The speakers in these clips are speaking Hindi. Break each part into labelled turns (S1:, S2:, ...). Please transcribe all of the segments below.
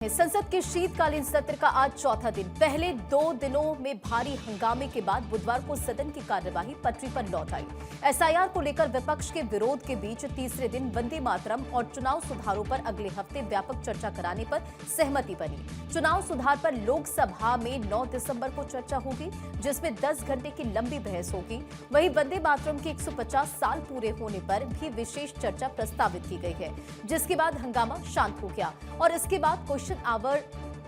S1: संसद के शीतकालीन सत्र का आज चौथा दिन। पहले 2 दिनों में भारी हंगामे के बाद बुधवार को सदन की कार्यवाही पटरी पर लौट आई। एसआईआर को लेकर विपक्ष के विरोध के बीच तीसरे दिन वंदे मातरम और चुनाव सुधारों पर अगले हफ्ते व्यापक चर्चा कराने पर सहमति बनी। चुनाव सुधार पर लोकसभा में 9 दिसंबर को चर्चा होगी, जिसमें 10 घंटे की लंबी बहस होगी। वहीं वंदे मातरम के 150 साल पूरे होने पर भी विशेष चर्चा प्रस्तावित की गई है, जिसके बाद हंगामा शांत हो गया और इसके बाद क्वेश्चन आवर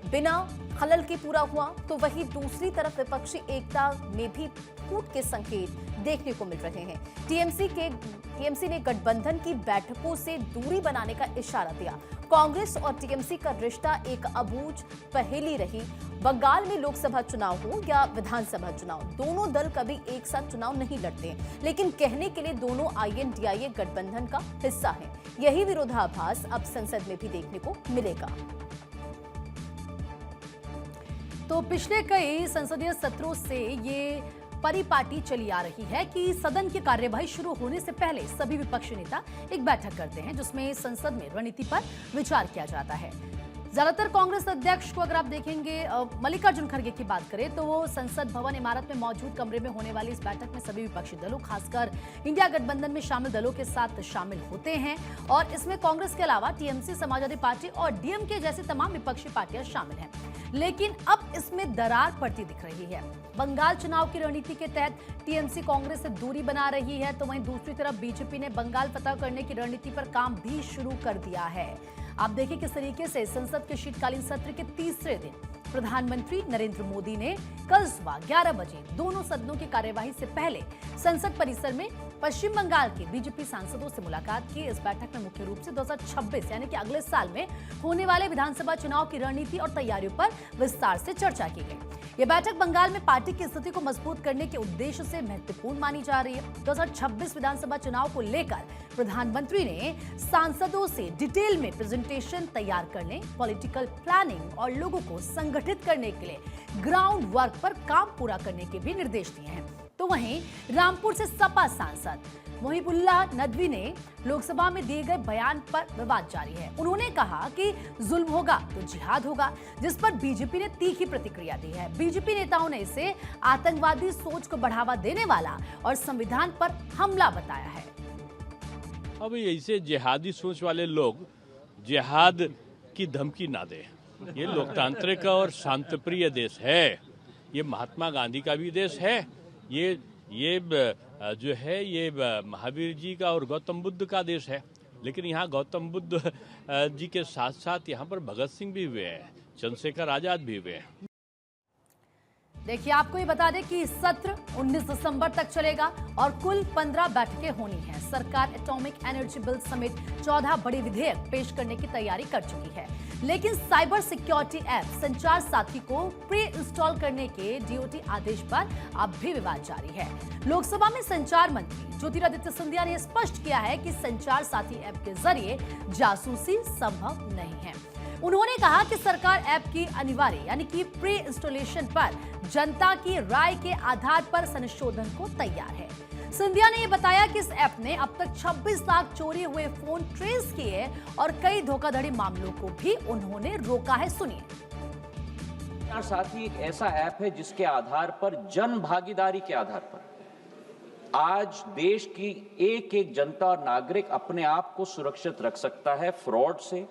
S1: बिना खलल के पूरा हुआ। तो वहीं दूसरी तरफ विपक्षी एकता में भी फूट के संकेत देखने को मिल रहे हैं। टीएमसी ने गठबंधन की बैठकों से दूरी बनाने का इशारा दिया। कांग्रेस और टीएमसी का रिश्ता एक अबूझ पहेली रही। बंगाल में लोकसभा चुनाव हो या विधानसभा चुनाव, दोनों दल कभी एक साथ चुनाव नहीं लड़ते, लेकिन कहने के लिए दोनों आईएनडीआईए गठबंधन का हिस्सा हैं। यही विरोधाभास अब संसद में भी देखने को मिलेगा।
S2: तो पिछले कई संसदीय सत्रों से ये परिपाटी चली आ रही है कि सदन की कार्यवाही शुरू होने से पहले सभी विपक्षी नेता एक बैठक करते हैं, जिसमें संसद में रणनीति पर विचार किया जाता है। ज्यादातर कांग्रेस अध्यक्ष को अगर आप देखेंगे, मल्लिकार्जुन खड़गे की बात करें तो वो संसद भवन इमारत में मौजूद कमरे में होने वाली इस बैठक में सभी विपक्षी दलों, खासकर इंडिया गठबंधन में शामिल दलों के साथ शामिल होते हैं। और इसमें कांग्रेस के अलावा टीएमसी, समाजवादी पार्टी और डीएमके जैसी तमाम विपक्षी पार्टियां शामिल हैं। लेकिन अब इसमें दरार पड़ती दिख रही है। बंगाल चुनाव की रणनीति के तहत टीएमसी कांग्रेस से दूरी बना रही है, तो वहीं दूसरी तरफ बीजेपी ने बंगाल फतह करने की रणनीति पर काम भी शुरू कर दिया है। आप देखिए किस तरीके से संसद के शीतकालीन सत्र के तीसरे दिन प्रधानमंत्री नरेंद्र मोदी ने कल सुबह 11 बजे दोनों सदनों की कार्यवाही से पहले संसद परिसर में पश्चिम बंगाल के बीजेपी सांसदों से मुलाकात की। इस बैठक में मुख्य रूप से 2026 यानी कि अगले साल में होने वाले विधानसभा चुनाव की रणनीति और तैयारियों पर विस्तार से चर्चा की गई। यह बैठक बंगाल में पार्टी की स्थिति को मजबूत करने के उद्देश्य से महत्वपूर्ण मानी जा रही है। 2026 विधानसभा चुनाव को लेकर प्रधानमंत्री ने सांसदों से डिटेल में प्रेजेंटेशन तैयार करने, पॉलिटिकल प्लानिंग और लोगों को संगठित करने के लिए ग्राउंड वर्क पर काम पूरा करने के भी निर्देश दिए हैं। तो वहीं रामपुर से सपा सांसद मोहिबुल्लाह नदवी ने लोकसभा में दिए गए बयान पर विवाद जारी है। उन्होंने कहा कि जुल्म होगा तो जिहाद होगा, जिस पर बीजेपी ने तीखी प्रतिक्रिया दी है। बीजेपी नेताओं ने इसे आतंकवादी सोच को बढ़ावा देने वाला और संविधान पर हमला बताया है।
S3: अब ऐसे जिहादी सोच वाले लोग जिहाद की धमकी ना दें। ये लोकतांत्रिक और शांतिप्रिय देश है, ये महात्मा गांधी का भी देश है, ये जो है ये महावीर जी का और गौतम बुद्ध का देश है। लेकिन यहाँ गौतम बुद्ध जी के साथ साथ यहाँ पर भगत सिंह भी हुए हैं, चंद्रशेखर आजाद भी हुए हैं।
S2: देखिए, आपको ये बता दें कि सत्र 19 दिसंबर तक चलेगा और कुल 15 बैठकें होनी हैं। सरकार एटॉमिक एनर्जी बिल समेत 14 बड़े विधेयक पेश करने की तैयारी कर चुकी है। लेकिन साइबर सिक्योरिटी ऐप संचार साथी को प्री इंस्टॉल करने के डीओटी आदेश पर अब भी विवाद जारी है। लोकसभा में संचार मंत्री ज्योतिरादित्य सिंधिया ने स्पष्ट किया है कि संचार साथी ऐप के जरिए जासूसी संभव नहीं है। उन्होंने कहा कि सरकार ऐप की अनिवार्य यानी कि प्री इंस्टॉलेशन पर जनता की राय के आधार पर संशोधन को तैयार है। सिंधिया ने यह बताया कि इस ऐप ने अब तक 26 लाख चोरी हुए फोन ट्रेस किए और कई धोखाधड़ी मामलों को भी उन्होंने रोका है। सुनिए।
S4: संचार साथी एक ऐसा ऐप है जिसके आधार पर जन भागीदारी के आधार पर आज देश की एक एक जनता और नागरिक अपने आप को सुरक्षित रख सकता है फ्रॉड से,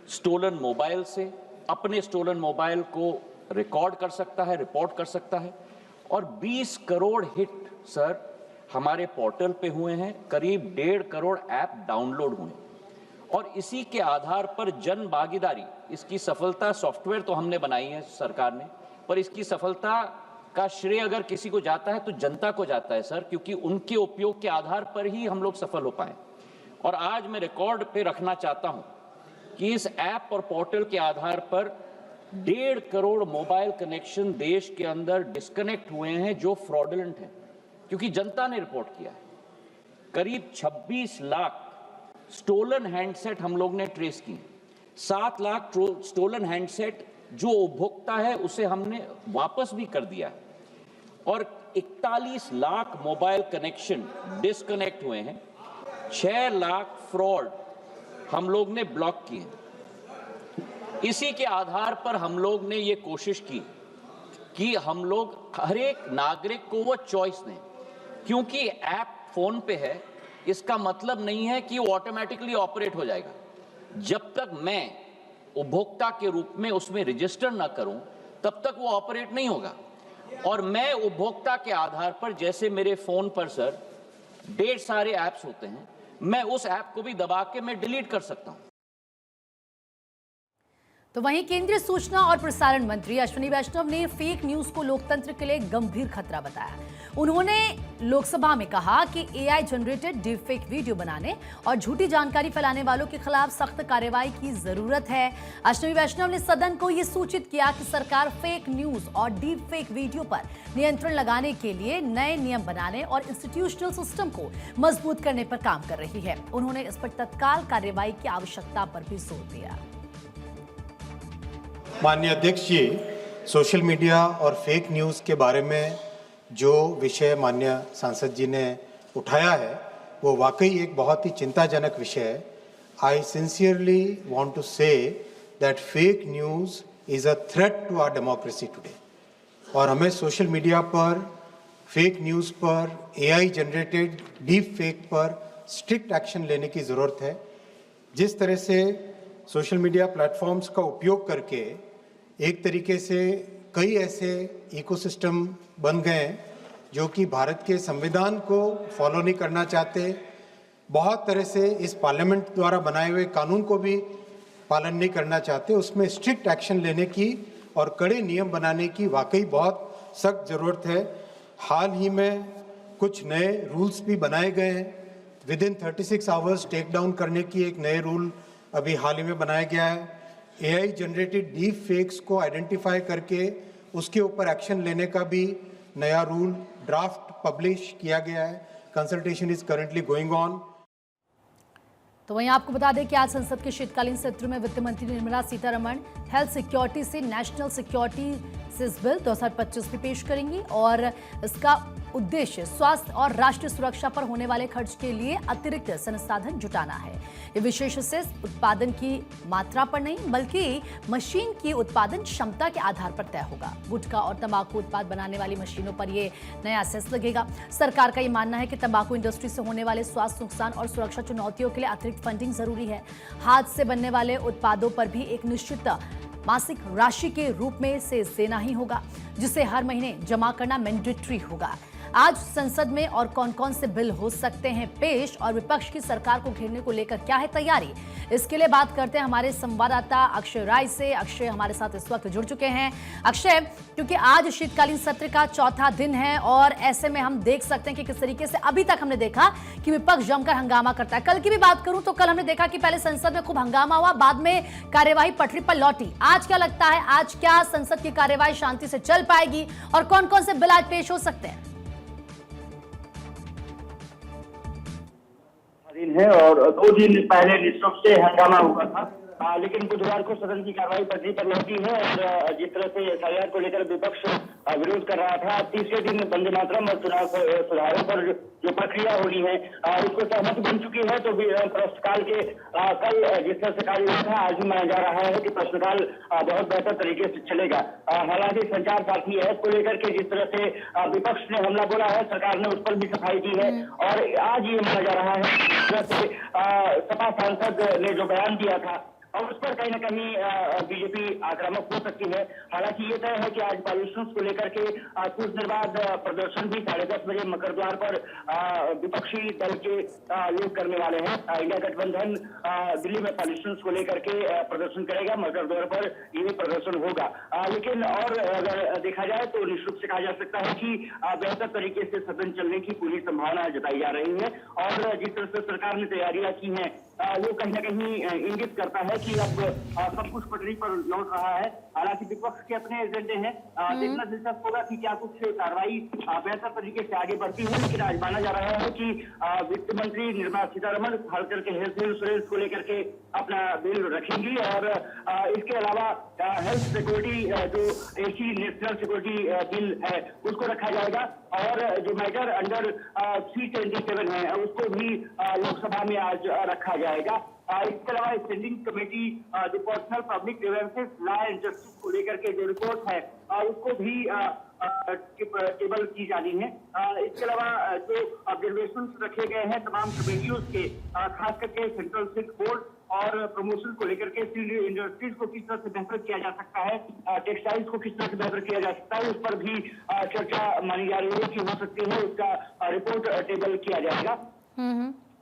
S4: स्टोलन मोबाइल से, अपने स्टोलन मोबाइल को रिकॉर्ड कर सकता है, रिपोर्ट कर सकता है। और 20 करोड़ हिट सर हमारे पोर्टल पे हुए हैं, करीब 1.5 करोड़ ऐप डाउनलोड हुए। और इसी के आधार पर जन भागीदारी, इसकी सफलता, सॉफ्टवेयर तो हमने बनाई है सरकार ने, पर इसकी सफलता का श्रेय अगर किसी को जाता है तो जनता को जाता है सर, क्योंकि उनके उपयोग के आधार पर ही हम लोग सफल हो पाए। और आज मैं रिकॉर्ड पे रखना चाहता हूं कि इस ऐप और पोर्टल के आधार पर 1.5 करोड़ मोबाइल कनेक्शन देश के अंदर डिस्कनेक्ट हुए हैं जो फ्रॉडुलेंट हैं, क्योंकि जनता ने रिपोर्ट किया है। करीब 26 लाख स्टोलन हैंडसेट हम लोग ने ट्रेस किए, 7 लाख स्टोलन हैंडसेट जो उपभोक्ता है उसे हमने वापस भी कर दिया है, और 41 लाख मोबाइल कनेक्शन डिस्कनेक्ट हुए हैं, 6 लाख फ्रॉड हम लोग ने ब्लॉक किए। इसी के आधार पर हम लोग ने ये कोशिश की कि हम लोग हर एक नागरिक को वो चॉइस दें, क्योंकि ऐप फोन पे है इसका मतलब नहीं है कि वो ऑटोमेटिकली ऑपरेट हो जाएगा। जब तक मैं उपभोक्ता के रूप में उसमें रजिस्टर ना करूं तब तक वो ऑपरेट नहीं होगा। और मैं उपभोक्ता के आधार पर, जैसे मेरे फोन पर सर ढेर सारे ऐप्स होते हैं, मैं उस ऐप को भी दबा के मैं डिलीट कर सकता हूं।
S2: तो वहीं केंद्रीय सूचना और प्रसारण मंत्री अश्विनी वैष्णव ने फेक न्यूज को लोकतंत्र के लिए गंभीर खतरा बताया। उन्होंने लोकसभा में कहा कि AI generated deep fake video बनाने और झूठी जानकारी फैलाने वालों के खिलाफ सख्त कार्रवाई की जरूरत है। अश्विनी वैष्णव ने सदन को यह सूचित किया कि सरकार फेक न्यूज और डीप फेक वीडियो पर नियंत्रण लगाने के लिए नए नियम बनाने और इंस्टीट्यूशनल सिस्टम को मजबूत करने पर काम कर रही है। उन्होंने इस पर तत्काल कार्रवाई की आवश्यकता पर भी जोर दिया।
S5: माननीय अध्यक्ष जी, सोशल मीडिया और फेक न्यूज़ के बारे में जो विषय माननीय सांसद जी ने उठाया है वो वाकई एक बहुत ही चिंताजनक विषय है। I sincerely want to say that fake news is a threat to our democracy today, और हमें सोशल मीडिया पर फेक न्यूज़ पर, एआई जनरेटेड डीप फेक पर स्ट्रिक्ट एक्शन लेने की ज़रूरत है। जिस तरह से सोशल मीडिया प्लेटफॉर्म्स का उपयोग करके एक तरीके से कई ऐसे इकोसिस्टम बन गए जो कि भारत के संविधान को फॉलो नहीं करना चाहते, बहुत तरह से इस पार्लियामेंट द्वारा बनाए हुए कानून को भी पालन नहीं करना चाहते। उसमें स्ट्रिक्ट एक्शन लेने की और कड़े नियम बनाने की वाकई बहुत सख्त ज़रूरत है। हाल ही में कुछ नए रूल्स भी बनाए गए हैं। विदिन 36 आवर्स टेक डाउन करने की एक नए रूल अभी हाल ही में बनाया गया है। एआई जनरेटेड डीप फेक्स को आइडेंटिफाई करके उसके ऊपर एक्शन लेने का भी नया रूल ड्राफ्ट पब्लिश किया गया है। Consultation is currently going on.
S2: तो वहीं आपको बता दें कि आज संसद के शीतकालीन सत्र में वित्त मंत्री निर्मला सीतारमण हेल्थ सिक्योरिटी से नेशनल सिक्योरिटी बिल 2025 भी पेश करेंगी और इसका उद्देश्य स्वास्थ्य और राष्ट्रीय सुरक्षा पर होने वाले खर्च के लिए अतिरिक्त संसाधन जुटाना है। ये विशेष सेस उत्पादन की मात्रा पर नहीं बल्कि मशीन की उत्पादन क्षमता के आधार पर तय होगा। गुटखा और तंबाकू उत्पाद बनाने वाली मशीनों पर यह नया सेस लगेगा। सरकार का ये मानना है कि तंबाकू इंडस्ट्री से होने वाले स्वास्थ्य नुकसान और सुरक्षा चुनौतियों के लिए अतिरिक्त फंडिंग जरूरी है। हाथ से बनने वाले उत्पादों पर भी एक निश्चित मासिक राशि के रूप में सेस देना ही होगा, जिसे हर महीने जमा करना मैंडेटरी होगा। आज संसद में और कौन कौन से बिल हो सकते हैं पेश और विपक्ष की सरकार को घेरने को लेकर क्या है तैयारी, इसके लिए बात करते हैं हमारे संवाददाता अक्षय राय से। अक्षय हमारे साथ इस वक्त जुड़ चुके हैं। अक्षय, क्योंकि आज शीतकालीन सत्र का चौथा दिन है और ऐसे में हम देख सकते हैं कि किस तरीके से अभी तक हमने देखा कि विपक्ष जमकर हंगामा करता है। कल की भी बात करूं तो कल हमने देखा कि पहले संसद में खूब हंगामा हुआ, बाद में कार्यवाही पटरी पर लौटी। आज क्या लगता है, आज क्या संसद की कार्यवाही शांति से चल पाएगी और कौन कौन से बिल आज पेश हो सकते हैं?
S6: है और 2 दिन पहले निष्पक्ष से हंगामा हुआ था, लेकिन बुधवार को सदन की कार्रवाई पटरी पर लौटी है और जिस तरह से एफआईआर को लेकर विपक्ष विरोध कर रहा था, तीसरे दिन वंदे मातरम और चुनाव सुधारों पर जो प्रक्रिया होनी है उसको सहमति बन चुकी है। तो प्रश्नकाल के कल जिस तरह से कार्य हुआ था, आज भी माना जा रहा है कि प्रश्नकाल बहुत बेहतर तरीके से चलेगा। हालांकि संचार साथी ऐप को लेकर के जिस तरह से विपक्ष ने हमला बोला है, सरकार ने उस पर भी सफाई की है और आज ये माना जा रहा है जिस तरह से सपा सांसद ने जो बयान दिया था और उस पर कहीं न कहीं बीजेपी आक्रामक हो सकती है। हालांकि ये तय है कि आज पॉल्यूशन को लेकर के कुछ देर बाद प्रदर्शन भी 10:30 बजे मकर द्वार पर विपक्षी दल के लोग करने वाले हैं। इंडिया गठबंधन दिल्ली में पॉल्यूशन को लेकर के प्रदर्शन करेगा, मकर द्वार पर ये प्रदर्शन होगा। लेकिन और अगर देखा जाए तो निश्चित रूप से कहा जा सकता है कि बेहतर तरीके से सदन चलने की पूरी संभावना जताई जा रही है और जिस तरह से सरकार ने तैयारियां की हैं वो कहीं न कहीं इंगित करता है कि अब सब कुछ पटरी पर लौट रहा है। हालांकि विपक्ष के अपने एजेंडे हैं, देखना दिलचस्प होगा कि क्या कुछ कार्रवाई बेहतर तरीके से आगे बढ़ती है। लेकिन आज माना जा रहा है कि वित्त मंत्री निर्मला सीतारमण खासकर के हेल्थ इंश्योरेंस को लेकर के अपना बिल रखेंगी और इसके अलावा हेल्थ सिक्योरिटी जो एसी नेशनल सिक्योरिटी बिल है उसको रखा जाएगा और जो मैटर अंडर 327 है उसको भी लोकसभा में आज रखा जाएगा। इसके अलावा स्टैंडिंग कमेटी जो personnel public grievances law and justice को लेकर के जो रिपोर्ट है उसको भी टेबल की जानी है। इसके अलावा जो ऑब्जर्वेशन रखे गए हैं तमाम कमेटियों के, खास करके सेंट्रल सिल्क बोर्ड और प्रमोशन को लेकर के स्टील इंडस्ट्रीज को किस तरह से बेहतर किया जा सकता है, टेक्सटाइल्स को किस तरह से बेहतर किया जा सकता है, उस पर भी चर्चा मानी जा रही है कि हो सकती है, उसका रिपोर्ट टेबल किया जाएगा।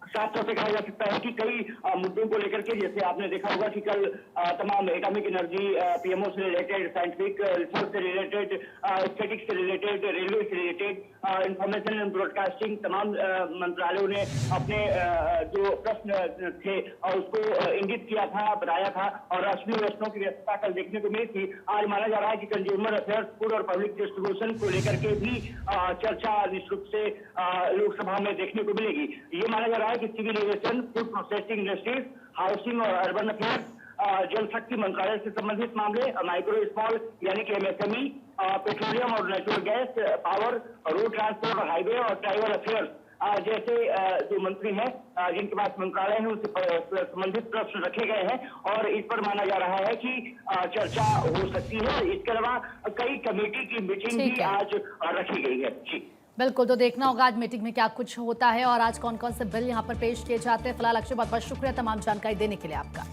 S6: साफ तौर से कहा जा सकता है कि कई मुद्दों को लेकर के, जैसे आपने देखा होगा कि कल तमाम एटॉमिक एनर्जी, पीएमओ से रिलेटेड, साइंटिफिक रिसर्च से रिलेटेड, स्टैटिक्स से रिलेटेड, रेलवे से रिलेटेड, इंफॉर्मेशन एंड ब्रॉडकास्टिंग, तमाम मंत्रालयों ने अपने जो प्रश्न थे उसको इंगित किया था, बताया था और राष्ट्रीय व्यवस्थाओं की व्यवस्था कल देखने को मिली थी। आज माना जा रहा है कि कंज्यूमर अफेयर्स, फूड और पब्लिक डिस्ट्रीब्यूशन को लेकर के भी चर्चा निश्चित रूप से लोकसभा में देखने को मिलेगी। ये माना जा रहा है कि civil aviation, food processing industries, housing और अर्बन अफेयर्स, जल शक्ति मंत्रालय से संबंधित मामले, माइक्रो स्मॉल यानी कि एमएसएमई, पेट्रोलियम और natural gas, power, road transport और हाईवे और ट्राइबल अफेयर्स जैसे जो मंत्री हैं जिनके पास मंत्रालय है उनसे संबंधित प्रश्न रखे गए हैं और इस पर माना जा रहा है कि चर्चा हो सकती है। इसके अलावा कई कमेटी की मीटिंग भी आज रखी गई है। जी
S2: बिल्कुल, तो देखना होगा आज मीटिंग में क्या कुछ होता है और आज कौन कौन से बिल यहाँ पर पेश किए जाते हैं। फिलहाल अक्षय, बहुत बहुत शुक्रिया तमाम जानकारी देने के लिए आपका।